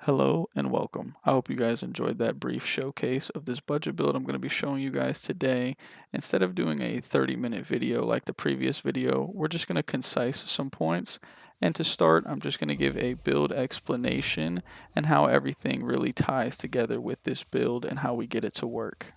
Hello and welcome. I hope you guys enjoyed that brief showcase of this budget build I'm going to be showing you guys today. Instead of doing a 30-minute video like the previous video, we're just going to concise some points. And to start, I'm just going to give a build explanation and how everything really ties together with this build and how we get it to work.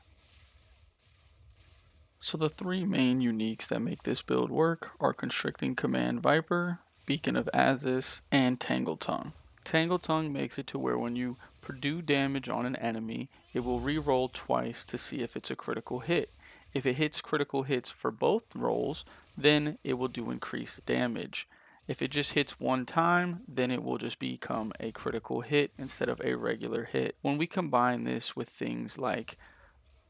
So the three main uniques that make this build work are Constricting Command Viper, Beacon of Aziz, and Tangle Tongue. Tangle Tongue makes it to where when you do damage on an enemy, it will re-roll twice to see if it's a critical hit. If it hits critical hits for both rolls, then it will do increased damage. If it just hits one time, then it will just become a critical hit instead of a regular hit. When we combine this with things like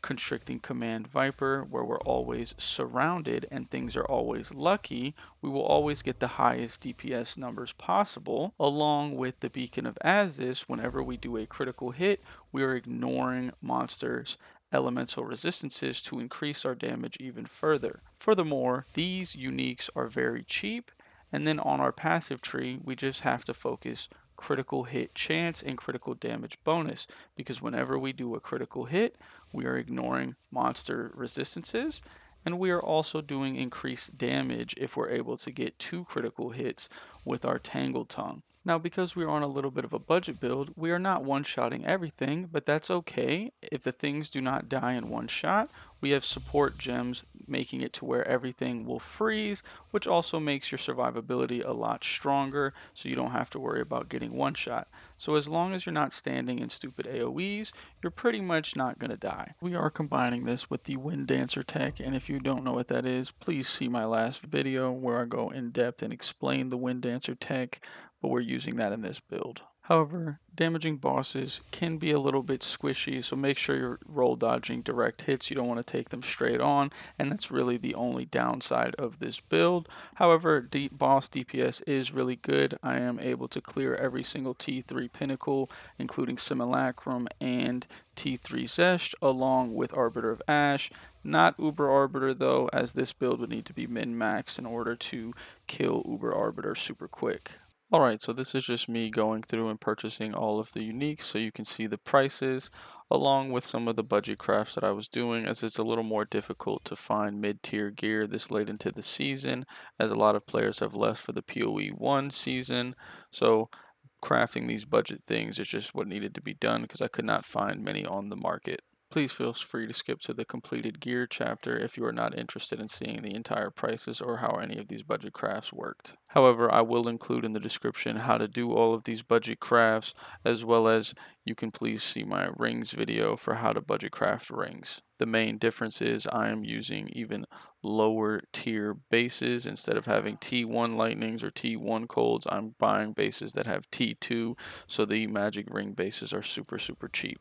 Constricting Command Viper, where we're always surrounded and things are always lucky, we will always get the highest DPS numbers possible. Along with the Beacon of Aziz, whenever we do a critical hit, we are ignoring monsters' elemental resistances to increase our damage even further. Furthermore, these uniques are very cheap, and then on our passive tree, we just have to focus critical hit chance and critical damage bonus, because whenever we do a critical hit, we are ignoring monster resistances, and we are also doing increased damage if we're able to get 2 critical hits with our Tangle Tongue. Now, because we're on a little bit of a budget build, we are not one-shotting everything, but that's okay. If the things do not die in one shot, we have support gems making it to where everything will freeze, which also makes your survivability a lot stronger, so you don't have to worry about getting one shot. So as long as you're not standing in stupid AoEs, you're pretty much not going to die. We are combining this with the Wind Dancer tech, and if you don't know what that is, please see my last video where I go in depth and explain the Wind Dancer tech, but we're using that in this build. However, damaging bosses can be a little bit squishy, so make sure you're roll dodging direct hits. You don't want to take them straight on, and that's really the only downside of this build. However, boss DPS is really good. I am able to clear every single T3 pinnacle, including Simulacrum and T3 Zesh, along with Arbiter of Ash. Not Uber Arbiter though, as this build would need to be min-maxed in order to kill Uber Arbiter super quick. Alright, so this is just me going through and purchasing all of the uniques so you can see the prices along with some of the budget crafts that I was doing, as it's a little more difficult to find mid-tier gear this late into the season, as a lot of players have left for the PoE 1 season. So crafting these budget things is just what needed to be done because I could not find many on the market. Please feel free to skip to the completed gear chapter if you are not interested in seeing the entire prices or how any of these budget crafts worked. However, I will include in the description how to do all of these budget crafts, as well as you can please see my rings video for how to budget craft rings. The main difference is I am using even lower tier bases. Instead of having T1 lightnings or T1 colds, I'm buying bases that have T2, so the magic ring bases are super cheap.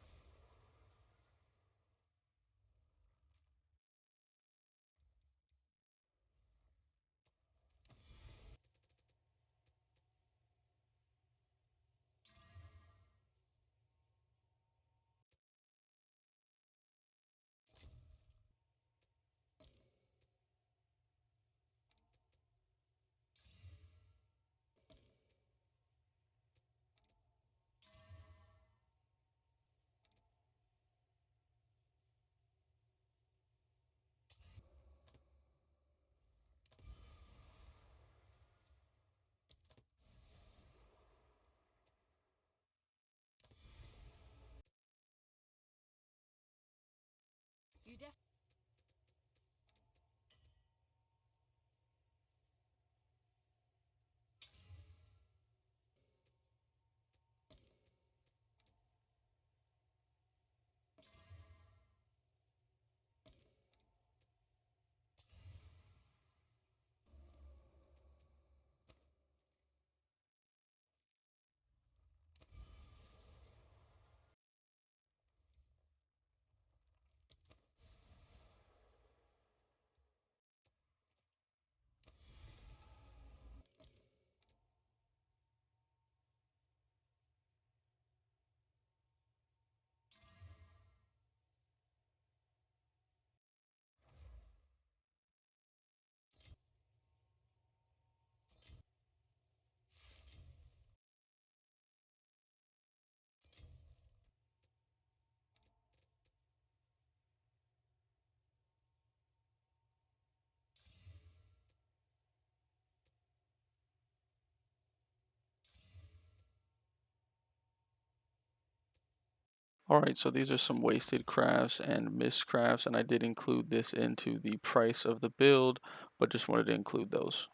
Alright, so these are some wasted crafts and missed crafts, and I did include this into the price of the build, but just wanted to include those.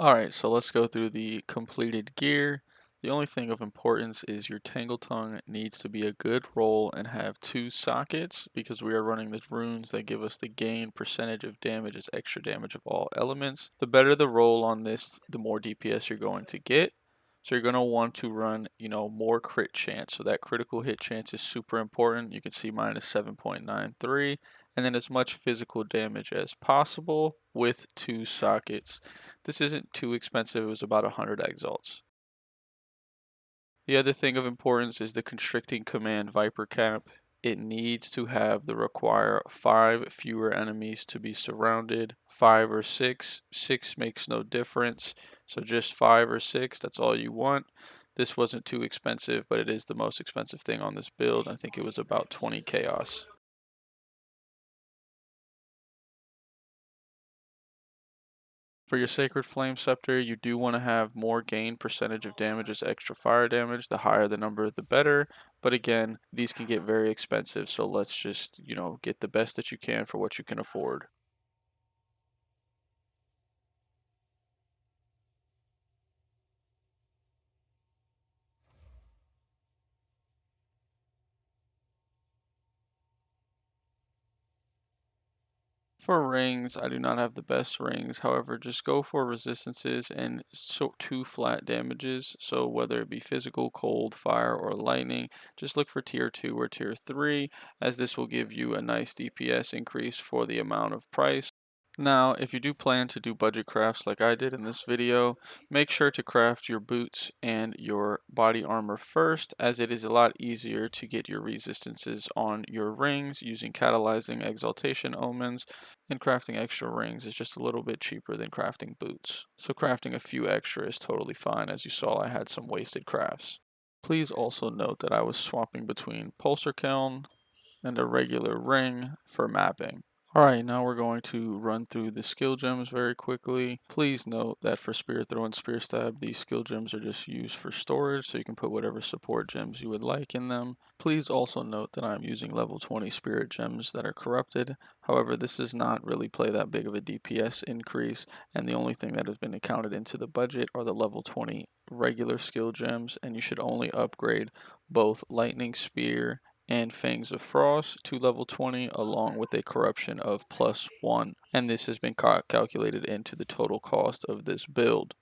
Alright, so let's go through the completed gear. The only thing of importance is your tangle tongue needs to be a good roll and have 2 sockets because we are running the runes that give us the gain percentage of damage as extra damage of all elements. The better the roll on this, the more DPS you're going to get. So you're going to want to run, more crit chance. So that critical hit chance is super important. You can see mine is 7.93. And then as much physical damage as possible with 2 sockets. This isn't too expensive, it was about 100 exalts. The other thing of importance is the constricting command Viper cap. It needs to have the require 5 fewer enemies to be surrounded, 5 or 6. 6 makes no difference, so just 5 or 6, that's all you want. This wasn't too expensive, but it is the most expensive thing on this build. I think it was about 20 chaos. For your Sacred Flame Scepter, you do want to have more gain percentage of damage as extra fire damage. The higher the number, the better. But again, these can get very expensive, so let's just, get the best that you can for what you can afford. For rings, I do not have the best rings. However, just go for resistances and 2 flat damages. So whether it be physical, cold, fire, or lightning, just look for tier 2 or tier 3, as this will give you a nice DPS increase for the amount of price. Now, if you do plan to do budget crafts like I did in this video, make sure to craft your boots and your body armor first, as it is a lot easier to get your resistances on your rings using catalyzing exaltation omens, and crafting extra rings is just a little bit cheaper than crafting boots. So crafting a few extra is totally fine. As you saw, I had some wasted crafts. Please also note that I was swapping between pulsar kiln and a regular ring for mapping. Alright, now we're going to run through the skill gems very quickly. Please note that for Spirit Throw and Spear Stab, these skill gems are just used for storage, so you can put whatever support gems you would like in them. Please also note that I'm using level 20 Spirit gems that are corrupted. However, this does not really play that big of a DPS increase, and the only thing that has been accounted into the budget are the level 20 regular skill gems, and you should only upgrade both Lightning Spear and Fangs of Frost to level 20 along with a corruption of +1, and this has been calculated into the total cost of this build.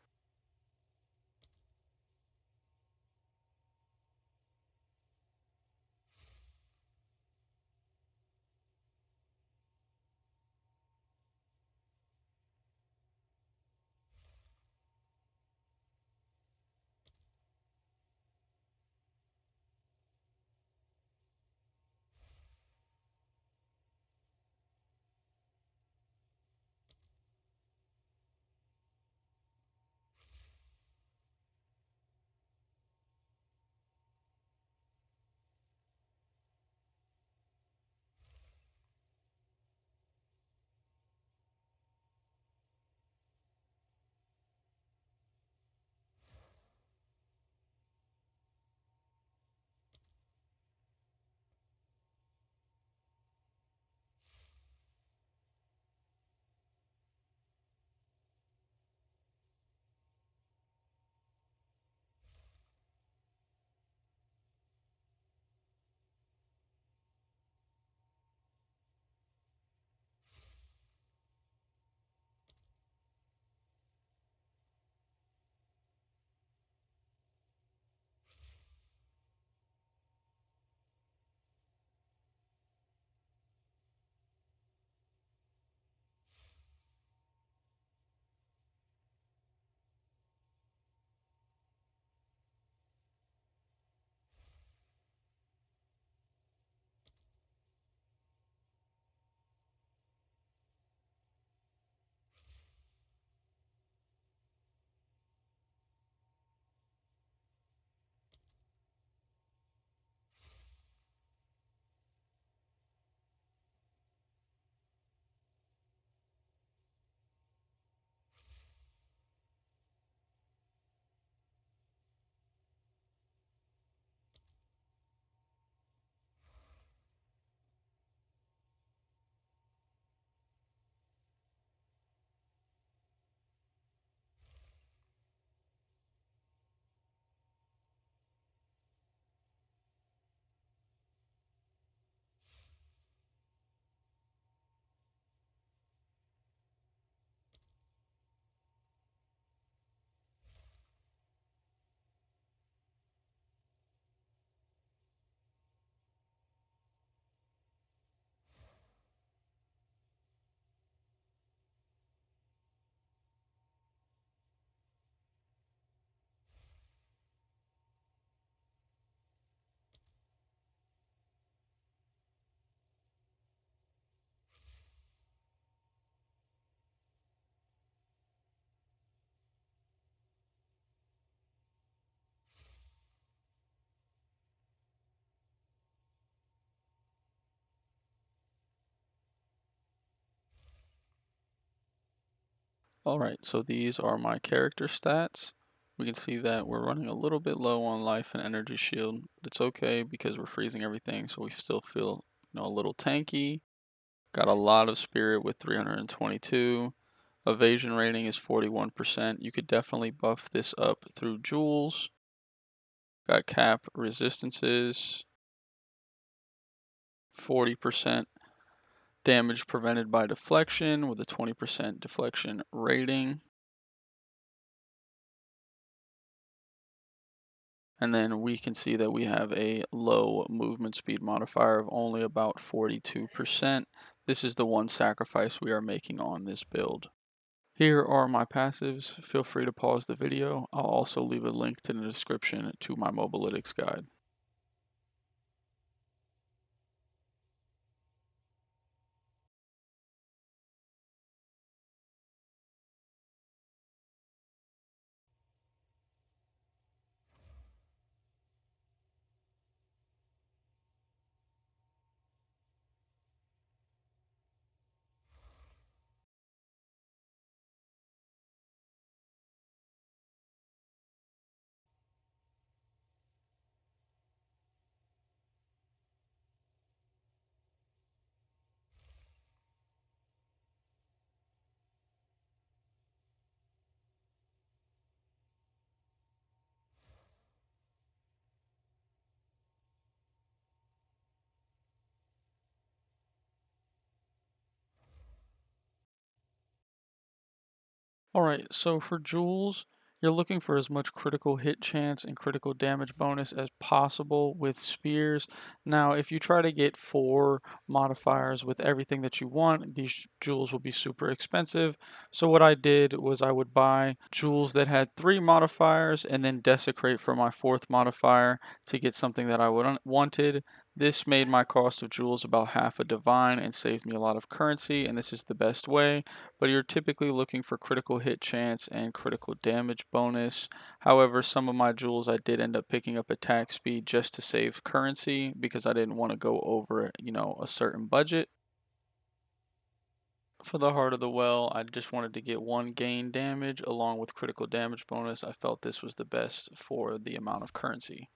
Alright, so these are my character stats. We can see that we're running a little bit low on life and energy shield, but it's okay because we're freezing everything, so we still feel, a little tanky. Got a lot of spirit with 322. Evasion rating is 41%. You could definitely buff this up through jewels. Got cap resistances, 40% damage prevented by deflection with a 20% deflection rating. And then we can see that we have a low movement speed modifier of only about 42%. This is the one sacrifice we are making on this build. Here are my passives. Feel free to pause the video. I'll also leave a link to the description to my mobalytics guide. Alright, so for jewels, you're looking for as much critical hit chance and critical damage bonus as possible with spears. Now, if you try to get 4 modifiers with everything that you want, these jewels will be super expensive. So what I did was I would buy jewels that had 3 modifiers and then desecrate for my 4th modifier to get something that I wanted. This made my cost of jewels about half a divine and saved me a lot of currency, and this is the best way. But you're typically looking for critical hit chance and critical damage bonus. However, some of my jewels I did end up picking up attack speed just to save currency because I didn't want to go over, a certain budget. For the Heart of the Well, I just wanted to get 1 gain damage along with critical damage bonus. I felt this was the best for the amount of currency.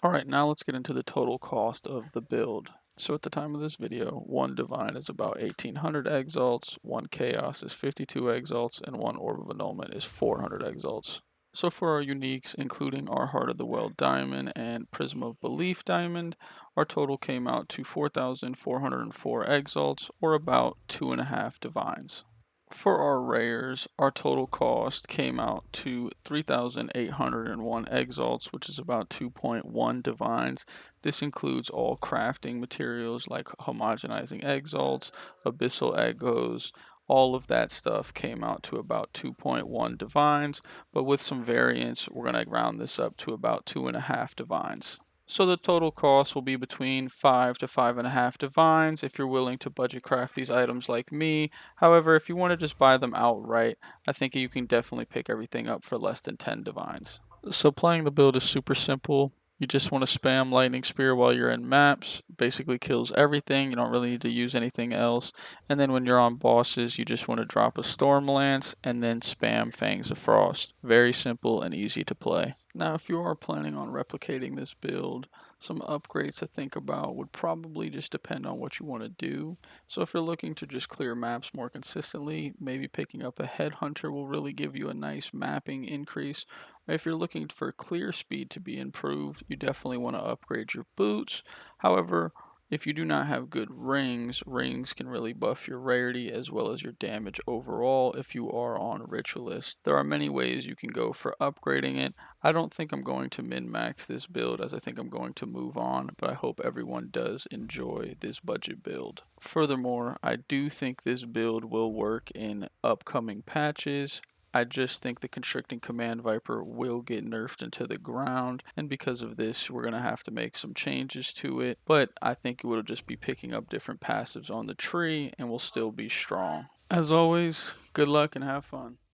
Alright, now let's get into the total cost of the build. So at the time of this video, 1 Divine is about 1800 exalts, 1 Chaos is 52 exalts, and 1 Orb of Annulment is 400 exalts. So for our uniques, including our Heart of the Well diamond and Prism of Belief diamond, our total came out to 4,404 exalts, or about 2.5 divines. For our rares, our total cost came out to 3,801 exalts, which is about 2.1 divines. This includes all crafting materials like homogenizing exalts, abyssal echoes, all of that stuff came out to about 2.1 divines, but with some variance, we're going to round this up to about 2.5 divines. So the total cost will be between 5 to 5.5 divines if you're willing to budget craft these items like me. However, if you want to just buy them outright, I think you can definitely pick everything up for less than 10 divines. So playing the build is super simple. You just want to spam Lightning Spear while you're in maps. Basically kills everything. You don't really need to use anything else. And then when you're on bosses, you just want to drop a Storm Lance and then spam Fangs of Frost. Very simple and easy to play. Now, if you are planning on replicating this build, some upgrades to think about would probably just depend on what you want to do. So if you're looking to just clear maps more consistently, maybe picking up a Headhunter will really give you a nice mapping increase. If you're looking for clear speed to be improved, you definitely want to upgrade your boots. However, if you do not have good rings, rings can really buff your rarity as well as your damage overall if you are on Ritualist. There are many ways you can go for upgrading it. I don't think I'm going to min-max this build as I think I'm going to move on, but I hope everyone does enjoy this budget build. Furthermore, I do think this build will work in upcoming patches. I just think the Constricting Command Viper will get nerfed into the ground, and because of this, we're going to have to make some changes to it. But I think it will just be picking up different passives on the tree and will still be strong. As always, good luck and have fun.